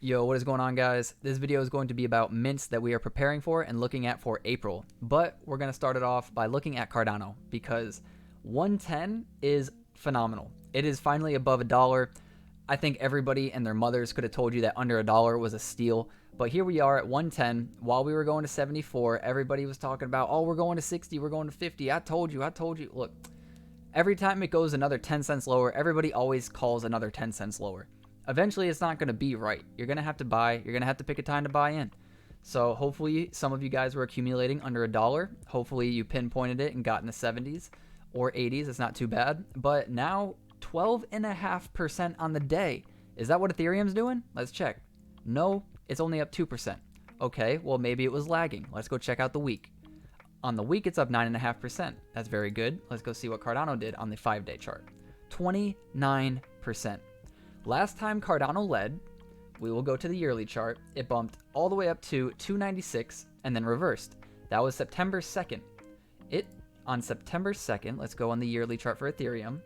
Yo, what is going on, guys? This video is going to be about mints that we are preparing for and looking at for April. But we're going to start it off by looking at Cardano because 110 is phenomenal. It is finally above $1. I think everybody and their mothers could have told you that under $1 was a steal. But here we are at 110. While we were going to 74, everybody was talking about, oh, we're going to 60, we're going to 50. I told you. Look, every time it goes another 10 cents lower, everybody always calls another 10 cents lower. Eventually, it's not going to be right. You're going to have to buy. You're going to have to pick a time to buy in. So hopefully, some of you guys were accumulating under $1. Hopefully, you pinpointed it and got in the 70s or 80s. It's not too bad. But now, 12.5% on the day. Is that what Ethereum's doing? Let's check. No, it's only up 2%. Okay, well, maybe it was lagging. Let's go check out the week. On the week, it's up 9.5%. That's very good. Let's go see what Cardano did on the 5-day chart. 29%. Last time Cardano led, we will go to the yearly chart, it bumped all the way up to 296 and then reversed. That was September 2nd. On September 2nd, let's go on the yearly chart for Ethereum.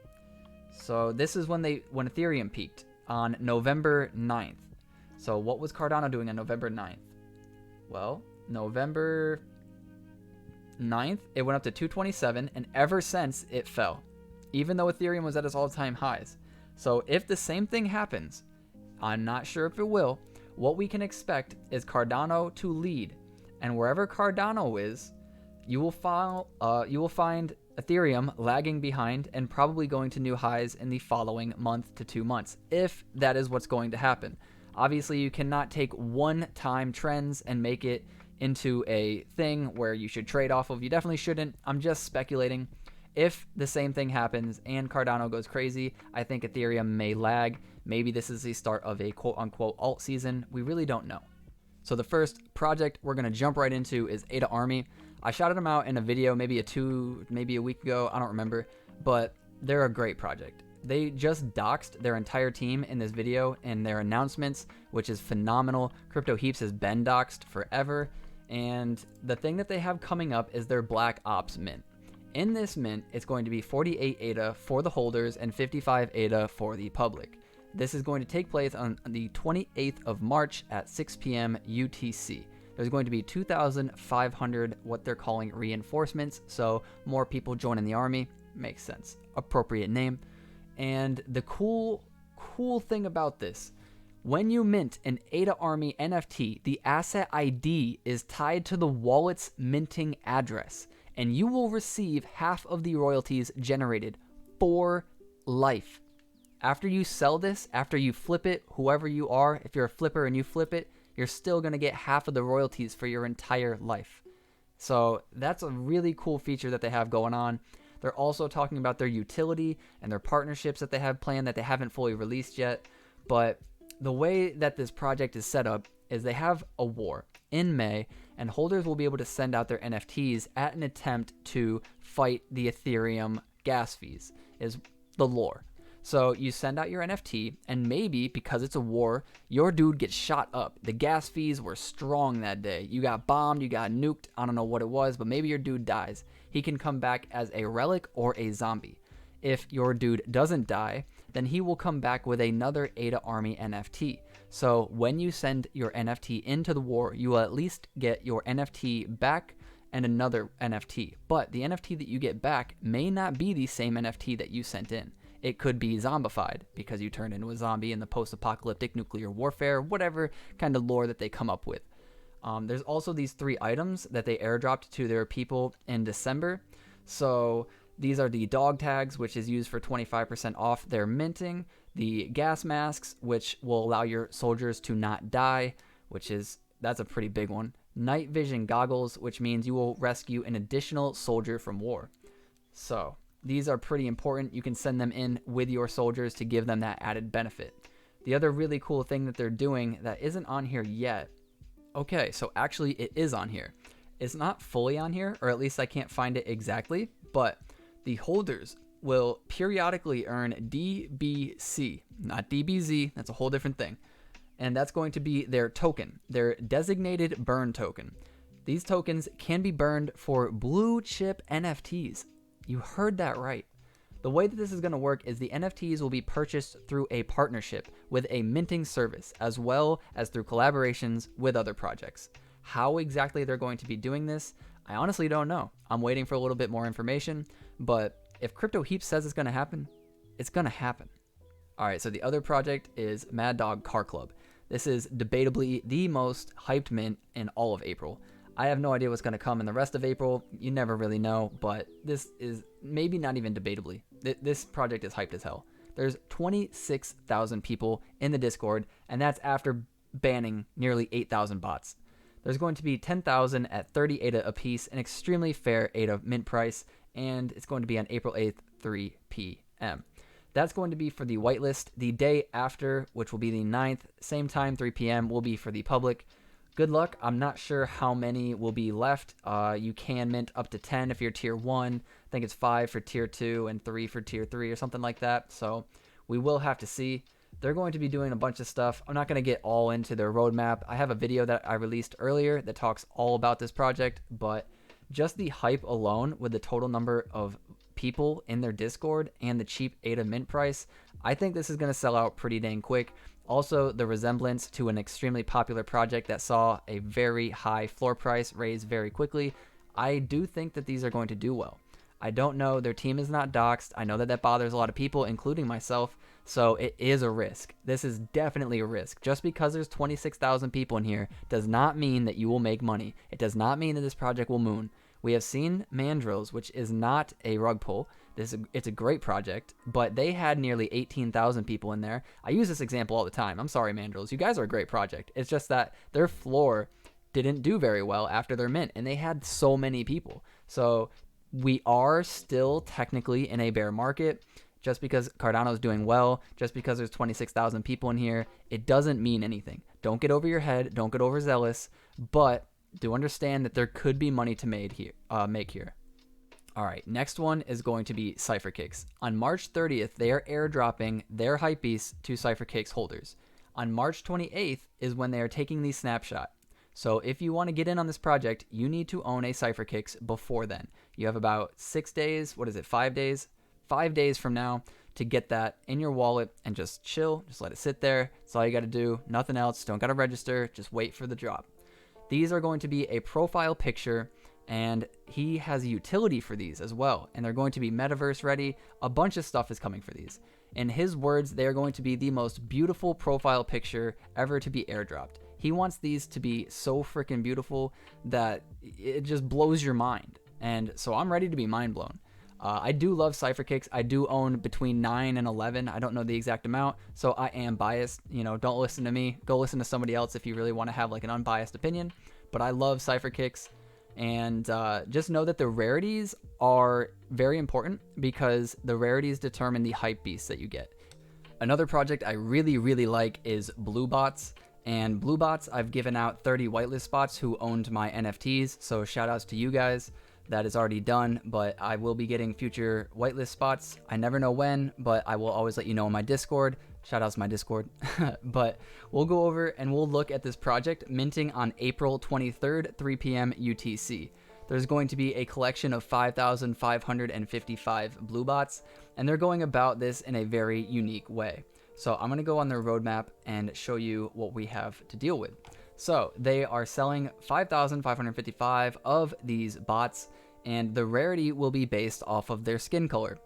So this is when Ethereum peaked on November 9th. So what was Cardano doing on November 9th? Well, November 9th, it went up to 227, and ever since it fell, even though Ethereum was at its all-time highs. So if the same thing happens, I'm not sure if it will, what we can expect is Cardano to lead. And wherever Cardano is, you will find Ethereum lagging behind and probably going to new highs in the following month to 2 months, if that is what's going to happen. Obviously, you cannot take one-time trends and make it into a thing where you should trade off of. You definitely shouldn't. I'm just speculating. If the same thing happens and Cardano goes crazy, I think Ethereum may lag. Maybe this is the start of a quote-unquote alt season. We really don't know. So the first project we're going to jump right into is AdaArmy. I shouted them out in a video maybe a week ago. I don't remember. But they're a great project. They just doxed their entire team in this video and their announcements, which is phenomenal. Crypto Heaps has been doxed forever. And the thing that they have coming up is their Black Ops mint. In this mint, it's going to be 48 ADA for the holders and 55 ADA for the public. This is going to take place on the 28th of March at 6 p.m. UTC. There's going to be 2,500 what they're calling reinforcements, so more people joining the army. Makes sense. Appropriate name. And the cool thing about this, when you mint an AdaArmy NFT, the asset ID is tied to the wallet's minting address, and you will receive half of the royalties generated for life. After you sell this, after you flip it, whoever you are, if you're a flipper and you flip it, you're still going to get half of the royalties for your entire life. So that's a really cool feature that they have going on. They're also talking about their utility and their partnerships that they have planned that they haven't fully released yet. But the way that this project is set up is they have a war in May, and holders will be able to send out their NFTs at an attempt to fight the Ethereum gas fees, is the lore. So you send out your NFT, and maybe because it's a war, your dude gets shot up. The gas fees were strong that day. You got bombed, you got nuked, I don't know what it was, but maybe your dude dies. He can come back as a relic or a zombie. If your dude doesn't die, then he will come back with another AdaArmy NFT. So when you send your NFT into the war, you will at least get your NFT back and another NFT. But the NFT that you get back may not be the same NFT that you sent in. It could be zombified because you turned into a zombie in the post-apocalyptic nuclear warfare, whatever kind of lore that they come up with. There's also these 3 items that they airdropped to their people in December. So these are the dog tags, which is used for 25% off their minting. The gas masks, which will allow your soldiers to not die, that's a pretty big one. Night vision goggles, which means you will rescue an additional soldier from war. So these are pretty important. You can send them in with your soldiers to give them that added benefit. The other really cool thing that they're doing that isn't on here yet. Okay, so actually it is on here. It's not fully on here, or at least I can't find it exactly, but the holders will periodically earn DBC, not DBZ, that's a whole different thing. And that's going to be their token, their designated burn token. These tokens can be burned for blue chip NFTs. You heard that right. The way that this is going to work is the NFTs will be purchased through a partnership with a minting service, as well as through collaborations with other projects. How exactly they're going to be doing this, I honestly don't know. I'm waiting for a little bit more information, but if Crypto Heap says it's going to happen, it's going to happen. All right, so the other project is Mad Dog Car Club. This is debatably the most hyped mint in all of April. I have no idea what's going to come in the rest of April. You never really know, but this is maybe not even debatably. This project is hyped as hell. There's 26,000 people in the Discord, and that's after banning nearly 8,000 bots. There's going to be 10,000 at 30 ADA apiece, an extremely fair ADA mint price, and it's going to be on April 8th, 3 p.m. That's going to be for the whitelist. The day after, which will be the 9th, same time, 3 p.m., will be for the public. Good luck. I'm not sure how many will be left. You can mint up to 10 if you're tier 1. I think it's 5 for tier 2 and 3 for tier 3 or something like that. So we will have to see. They're going to be doing a bunch of stuff. I'm not going to get all into their roadmap. I have a video that I released earlier that talks all about this project, but just the hype alone with the total number of people in their Discord and the cheap ADA mint price, I think this is going to sell out pretty dang quick. Also, the resemblance to an extremely popular project that saw a very high floor price raise very quickly, I do think that these are going to do well. I don't know, their team is not doxed. I know that that bothers a lot of people, including myself, so it is a risk. This is definitely a risk. Just because there's 26,000 people in here does not mean that you will make money. It does not mean that this project will moon. We have seen Mandrills, which is not a rug pull. It's a great project, but they had nearly 18,000 people in there. I use this example all the time. I'm sorry, Mandrills. You guys are a great project. It's just that their floor didn't do very well after their mint, and they had so many people. So we are still technically in a bear market. Just because Cardano is doing well, just because there's 26,000 people in here, it doesn't mean anything. Don't get over your head. Don't get overzealous, but do understand that there could be money to make here. All right, next one is going to be Cypherkicks. On March 30th, they are airdropping their hypebeasts to Cypherkicks holders. On March 28th is when they are taking the snapshot. So if you want to get in on this project, you need to own a Cypherkicks before then. You have about 6 days, 5 days? 5 days from now to get that in your wallet and just chill, just let it sit there. That's all you got to do, nothing else. Don't got to register, just wait for the drop. These are going to be a profile picture, and he has a utility for these as well, and they're going to be metaverse ready. A bunch of stuff is coming for these. In his words, they are going to be the most beautiful profile picture ever to be airdropped. He wants these to be so freaking beautiful that it just blows your mind, and so I'm ready to be mind blown. I do love Cypherkicks. I do own between 9 and 11. I don't know the exact amount, so I am biased. You know, don't listen to me. Go listen to somebody else if you really want to have like an unbiased opinion. But I love Cypherkicks, and just know that the rarities are very important because the rarities determine the hype beasts that you get. Another project I really, really like is Bluebots. And Bluebots, I've given out 30 whitelist spots who owned my NFTs, so shout outs to you guys. That is already done, but I will be getting future whitelist spots. I never know when, but I will always let you know in my Discord. Shout out to my Discord. But we'll go over and we'll look at this project minting on April 23rd, 3 p.m. UTC. There's going to be a collection of 5,555 Bluebots, and they're going about this in a very unique way. So I'm going to go on their roadmap and show you what we have to deal with. So they are selling 5,555 of these bots, and the rarity will be based off of their skin color.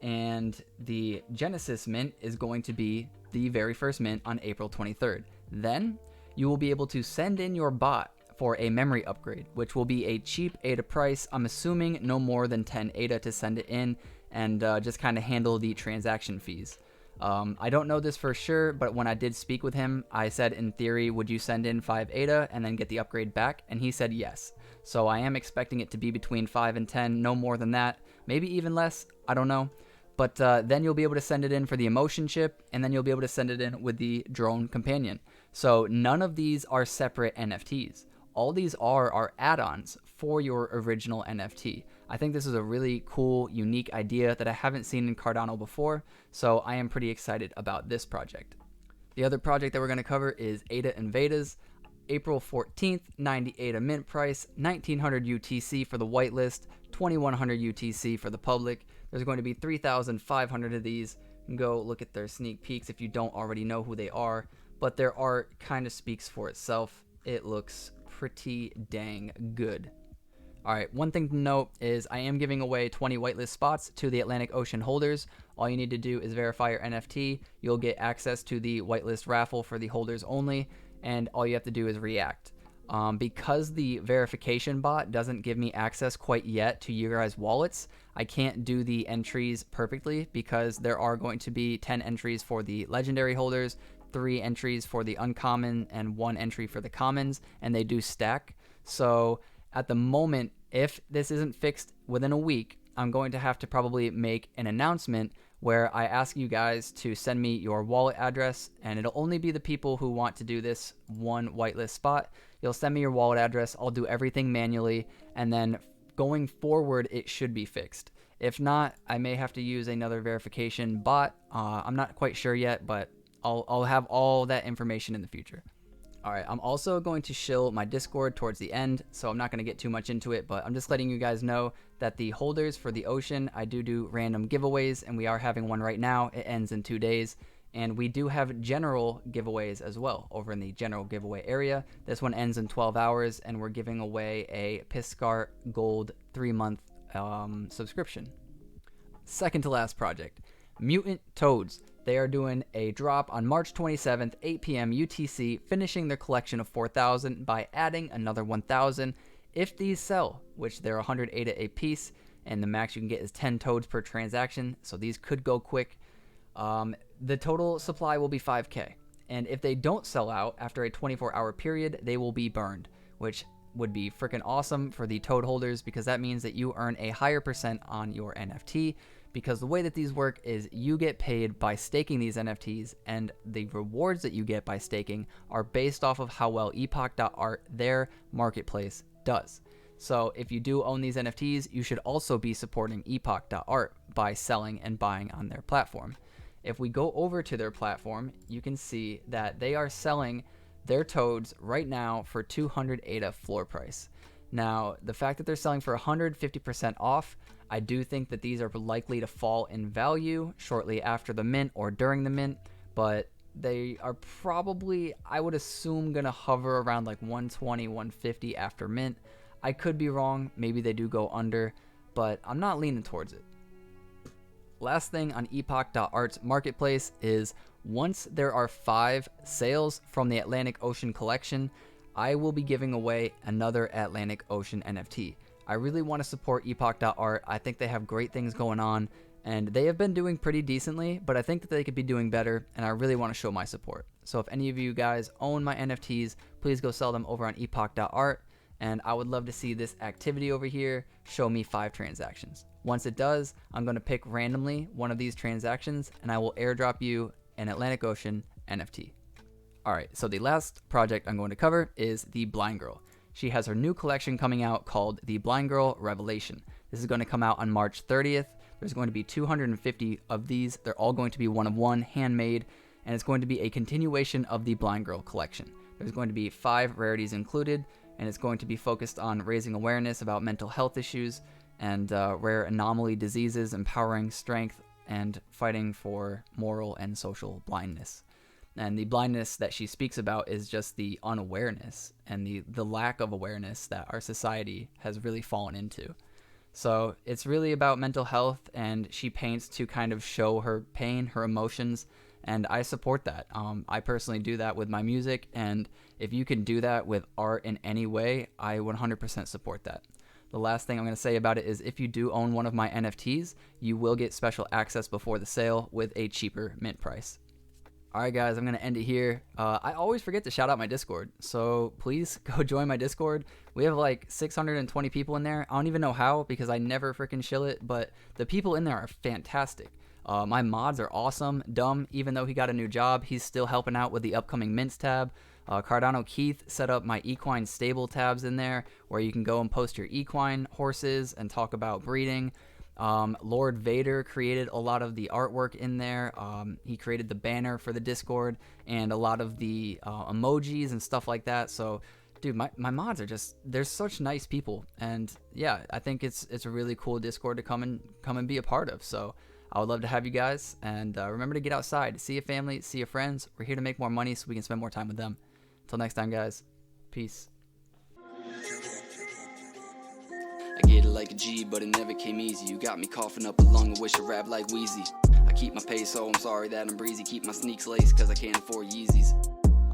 And the Genesis mint is going to be the very first mint on April 23rd. Then you will be able to send in your bot for a memory upgrade, which will be a cheap ADA price. I'm assuming no more than 10 ADA to send it in, and just kind of handle the transaction fees. I don't know this for sure, but when I did speak with him, I said, in theory, would you send in 5 ADA and then get the upgrade back? And he said yes. So I am expecting it to be between 5 and 10, no more than that. Maybe even less, I don't know. But then you'll be able to send it in for the emotion chip, and then you'll be able to send it in with the drone companion. So none of these are separate NFTs. All these are add-ons for your original NFT. I think this is a really cool, unique idea that I haven't seen in Cardano before, so I am pretty excited about this project. The other project that we're going to cover is ADA and Vedas. April 14th, 98 a mint price, 1900 UTC for the whitelist, 2100 UTC for the public. There's going to be 3,500 of these. You can go look at their sneak peeks if you don't already know who they are, but their art kind of speaks for itself. It looks pretty dang good. Alright, one thing to note is I am giving away 20 whitelist spots to the Atlanick Ocean holders. All you need to do is verify your NFT. You'll get access to the whitelist raffle for the holders only, and all you have to do is react. Because the verification bot doesn't give me access quite yet to your guys' wallets, I can't do the entries perfectly because there are going to be 10 entries for the legendary holders, 3 entries for the uncommon, and 1 entry for the commons, and they do stack. So at the moment, if this isn't fixed within a week, I'm going to have to probably make an announcement where I ask you guys to send me your wallet address, and it'll only be the people who want to do this one whitelist spot. You'll send me your wallet address, I'll do everything manually, and then going forward, it should be fixed. If not, I may have to use another verification bot. I'm not quite sure yet, but I'll have all that information in the future. Alright, I'm also going to shill my Discord towards the end, so I'm not going to get too much into it, but I'm just letting you guys know that the holders for the Ocean, I do random giveaways, and we are having one right now. It ends in 2 days, and we do have general giveaways as well over in the general giveaway area. This one ends in 12 hours, and we're giving away a Piscart Gold 3-month subscription. Second to last project, Mutant Toads. They are doing a drop on March 27th, 8 p.m. UTC, finishing their collection of 4,000 by adding another 1,000. If these sell, which they're 100 ADA a piece, and the max you can get is 10 toads per transaction, so these could go quick. The total supply will be 5K. And if they don't sell out after a 24-hour period, they will be burned, which would be freaking awesome for the toad holders because that means that you earn a higher percent on your NFT. Because the way that these work is you get paid by staking these NFTs, and the rewards that you get by staking are based off of how well Epoch.art, their marketplace, does. So if you do own these NFTs, you should also be supporting Epoch.art by selling and buying on their platform. If we go over to their platform, you can see that they are selling their toads right now for 200 ADA floor price. Now, the fact that they're selling for 150% off, I do think that these are likely to fall in value shortly after the mint or during the mint, but they are probably, I would assume, going to hover around like 120, 150 after mint. I could be wrong, maybe they do go under, but I'm not leaning towards it. Last thing on Epoch.art's marketplace is once there are 5 sales from the Atlanick Ocean collection, I will be giving away another Atlanick Ocean NFT. I really want to support Epoch.art. I think they have great things going on, and they have been doing pretty decently, but I think that they could be doing better, and I really want to show my support. So if any of you guys own my NFTs, please go sell them over on Epoch.art, and I would love to see this activity over here show me 5 transactions. Once it does, I'm going to pick randomly one of these transactions, and I will airdrop you an Atlanick Ocean NFT. Alright, so the last project I'm going to cover is the BlindGirl. She has her new collection coming out called the BlindGirl Revelation. This is going to come out on March 30th. There's going to be 250 of these. They're all going to be one of one, handmade, and it's going to be a continuation of the BlindGirl collection. There's going to be 5 rarities included, and it's going to be focused on raising awareness about mental health issues and rare anomaly diseases, empowering strength, and fighting for moral and social blindness. And the blindness that she speaks about is just the unawareness and the lack of awareness that our society has really fallen into. So it's really about mental health, and she paints to kind of show her pain, her emotions, and I support that. I personally do that with my music, and if you can do that with art in any way, I 100% support that. The last thing I'm going to say about it is if you do own one of my NFTs, you will get special access before the sale with a cheaper mint price. Alright guys, I'm going to end it here. I always forget to shout out my Discord, so please go join my Discord. We have like 620 people in there. I don't even know how because I never freaking shill it, but the people in there are fantastic. My mods are awesome. Dumb, even though he got a new job, he's still helping out with the upcoming mints tab. Cardano Keith set up my equine stable tabs in there where you can go and post your equine horses and talk about breeding. Lord Vader created a lot of the artwork in there. He created the banner for the Discord and a lot of the emojis and stuff like that. So, dude, my mods are just, they're such nice people. And yeah, I think it's a really cool Discord to come and be a part of. So I would love to have you guys. And remember to get outside, see your family, see your friends. We're here to make more money so we can spend more time with them. Until next time, guys. Peace. I get it like a G, but it never came easy. You got me coughing up a lung, I wish I rap like Wheezy. I keep my pace, so I'm sorry that I'm breezy. Keep my sneaks laced, cause I can't afford Yeezys.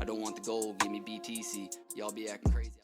I don't want the gold, give me BTC. Y'all be acting crazy.